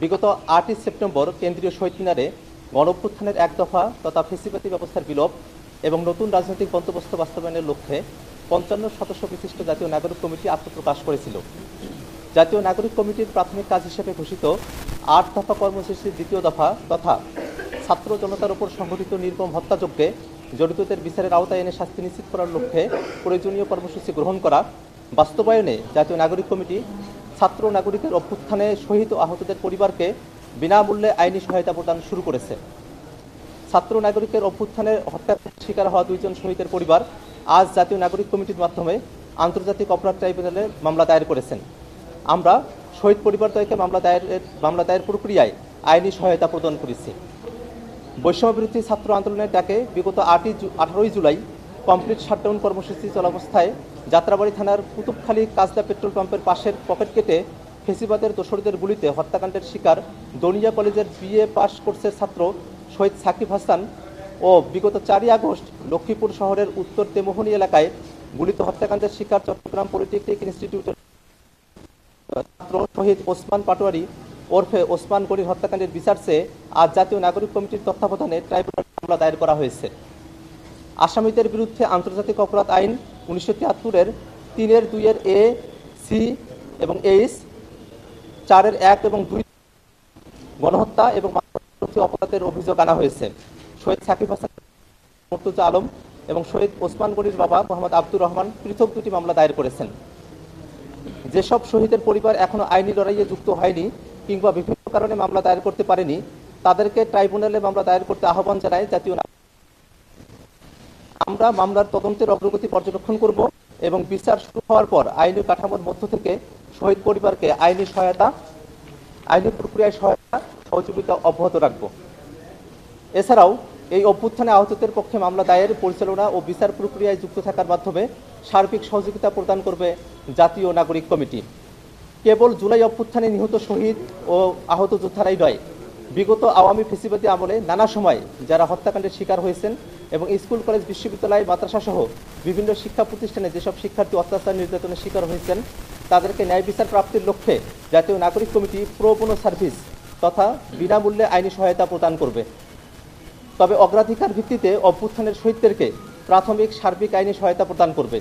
বিগত 8ই সেপ্টেম্বর কেন্দ্রীয় শহীদ মিনারে গণঅভ্যুত্থানের এক দফা তথা ফ্যাসিবাদী ব্যবস্থার বিলোপ এবং নতুন রাজনৈতিক বন্দোবস্ত বাস্তবায়নের লক্ষ্যে 55 সদস্য বিশিষ্ট জাতীয় নাগরিক কমিটি আত্মপ্রকাশ করেছিল। জাতীয় নাগরিক কমিটির প্রাথমিক কাজ হিসেবে ঘোষিত 8 দফা কর্মসূচির দ্বিতীয় দফা তথা ছাত্র জনতার উপর সংঘটিত নির্মম হত্যাযজ্ঞে জড়িতদের বিচারের আওতায় এনে শাস্তি নিশ্চিত করার লক্ষ্যে প্রয়োজনীয় কর্মসূচি গ্রহণ করা, বাস্তবায়নে জাতীয় নাগরিক কমিটি ছাত্র নাগরিকের অভ্যুত্থানে শহীদ ও আহতদের পরিবারকে বিনামূল্যে আইনি সহায়তা প্রদান শুরু করেছে। ছাত্র নাগরিকের অভ্যুত্থানের হত্যার শিকার হওয়া 2 জন শহীদের পরিবার আজ জাতীয় নাগরিক কমিটির মাধ্যমে আন্তর্জাতিক অপরাধ ট্রাইব্যুনালে মামলা দায়ের করেছেন। আমরা শহীদ পরিবারদ্বয়কে মামলা দায়ের প্রক্রিয়ায় আইনি সহায়তা প্রদান করেছি। বৈষম্যবিরোধী ছাত্র আন্দোলনের ডাকে বিগত 18ই জুলাই কমপ্লিট শাটডাউন কর্মসূচি চলাবস্থায় যাত্রাবাড়ী থানার কুতুবখালী কাজলা পেট্রোল পাম্পের পাশের পকেট কেটে ফেসিবাদের দোসরদের গুলিতে হত্যাকাণ্ডের শিকার দনিয়া কলেজের BA পাস কোর্সের ছাত্র শহীদ সাকিব হাসান ও বিগত 4ই আগস্ট লক্ষ্মীপুর শহরের উত্তর তেমোহনী এলাকায় গুলিতে হত্যাকাণ্ডের শিকার চট্টগ্রাম পলিটেকনিক ইনস্টিটিউটের ছাত্র শহীদ ওসমান পাটোয়ারি ওরফে ওসমান গনির হত্যাকাণ্ডের বিচার চেয়ে আজ জাতীয় নাগরিক কমিটির তত্ত্বাবধানে ট্রাইব্যুনালে মামলা দায়ের করা হয়েছে। আসামিদের বিরুদ্ধে আন্তর্জাতিক অপরাধ আইন 1973-এর 3-এর 2-এর A, C এবং H, 4-এর 1 এবং 2 গণহত্যা এবং মানবতাবিরোধী অপরাধের অভিযোগ আনা হয়েছে। শহীদ সাকিব হাসান, মুর্তজা আলম এবং শহীদ ওসমান গনির বাবা মোহাম্মদ আব্দুর রহমান পৃথক 2টি মামলা দায়ের করেছেন। যেসব শহীদের পরিবার এখনো আইনি লড়াইয়ে যুক্ত হয়নি কিংবা বিভিন্ন কারণে মামলা দায়ের করতে পারেনি তাদেরকে ট্রাইব্যুনালে মামলা দায়ের করতে আহ্বান জানায় জাতীয়। আমরা মামলার তদন্তের অগ্রগতি পর্যবেক্ষণ করব এবং বিচার শুরু হওয়ার পর আইনি কাঠামোর মধ্য থেকে শহীদ পরিবারকে আইনি প্রক্রিয়ায় সহযোগিতা অব্যাহত রাখব। এছাড়াও এই অভ্যুত্থানে আহতদের পক্ষে মামলা দায়ের, পরিচালনা ও বিচার প্রক্রিয়ায় যুক্ত থাকার মাধ্যমে সার্বিক সহযোগিতা প্রদান করবে জাতীয় নাগরিক কমিটি। কেবল জুলাই অভ্যুত্থানে নিহত শহীদ ও আহত যোদ্ধারাই নয়, বিগত আওয়ামী ফ্যাসিবাদী আমলে নানা সময় যারা হত্যাকাণ্ডের শিকার হয়েছেন এবং স্কুল, কলেজ, বিশ্ববিদ্যালয়, মাদ্রাসা সহ বিভিন্ন শিক্ষা প্রতিষ্ঠানে যেসব শিক্ষার্থী অত্যাচার নির্যাতনের শিকার হয়েছেন তাদেরকে ন্যায় বিচার প্রাপ্তির লক্ষ্যে জাতীয় নাগরিক কমিটি প্রো বোনো সার্ভিস তথা বিনামূল্যে আইনি সহায়তা প্রদান করবে। তবে অগ্রাধিকার ভিত্তিতে অভ্যুত্থানের শহীদদেরকে প্রাথমিক সার্বিক আইনি সহায়তা প্রদান করবে।